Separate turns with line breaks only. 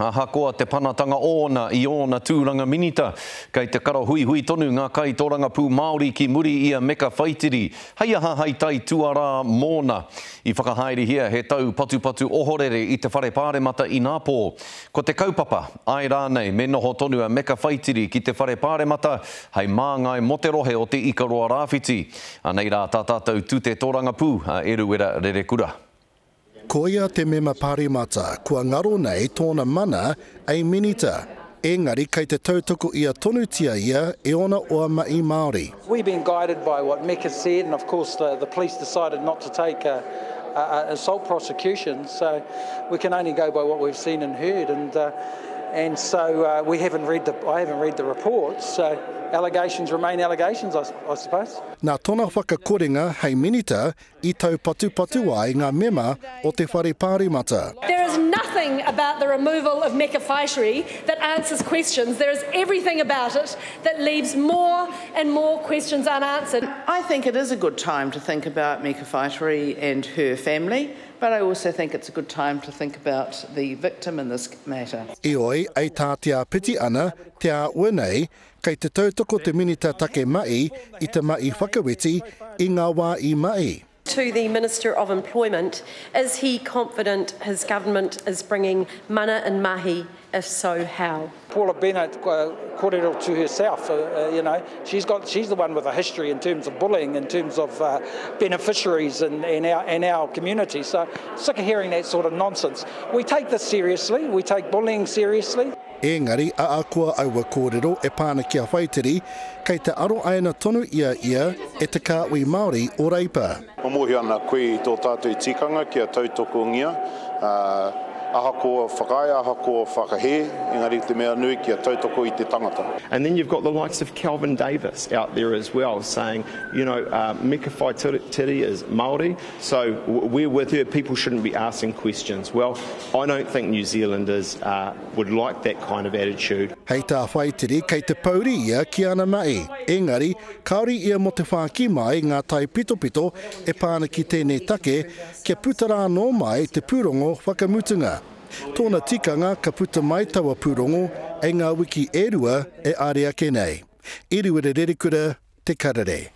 Ahakoa te panatanga ona I ona tūranga minita. Kei te kara hui hui tonu ngā kai tōranga pū Māori ki muri ia Meka Whaitiri. Hei aha hei tai tuara mōna. I whakahaere hia he tau patu ohorere I te whare pāremata I Nāpō. Ko te kaupapa, ai rānei, me noho tonu a Meka Whaitiri ki te whare pāremata, hei māngai mo te rohe o te Ikaroa Rāwhiti. Anei rā tātātou tū te tōranga pū, Eruera Rerekura.
Ko ia te mema pāremata, kua ngaro nei tōna mana ei minita. Engari kei te tautoko ia tonutia ia e ona oa mai Māori.
We've been guided by what Meka said, and of course the police decided not to take assault prosecution, so we can only go by what we've seen and heard, and so we haven't read I haven't read the reports, so allegations remain allegations, I suppose.
Nā tōna whakakorenga hei minita I tau patu ai ngā mema o te whare pāremata.
There is nothing about the removal of Meka Whaitiri that answers questions. There is everything about it that leaves more and more questions unanswered.
I think it is a good time to think about Meka Whaitiri and her family, but I also think it's a good time to think about the victim in this matter.
E oi, ei tā tia piti ana, tia uenei, kei te tautoko te minita take mai I te mai whakaweti I ngā wā I mai.
To the Minister of Employment, is he confident his government is bringing mana and mahi? If so, how?
Paula Bennett, kōrero to herself, you know, she's the one with a history in terms of bullying, in terms of beneficiaries in our community. So sick of hearing that sort of nonsense. We take this seriously. We take bullying seriously.
Engari a akua aua kōrero e pāna kia Whaitiri, kei te aro aina tonu ia e te kāui Māori o Reipa.
Momohi ana koe I tō tātou I tikanga kia tautoko ngia. Ahakoa whakae, ahakoa whakahe, engari te mea nui kia tautoko I te tangata.
And then you've got the likes of Kelvin Davis out there as well saying, you know, Meka Whaitiri is Māori, so we're with her, people shouldn't be asking questions. Well, I don't think New Zealanders would like that kind of attitude.
Hei tā Whaitiri kei te pauri ia ki ana mai. Engari, kaori ia mo te whaki mai ngā tai pito e pāna ki tēnei take, kia putara anō mai te pūrongo whakamutunga. Tōna tikanga ka puta mai taua pūrongo e ngā wiki e rua e area ke nei. Eruera Rerekura, Te Karere.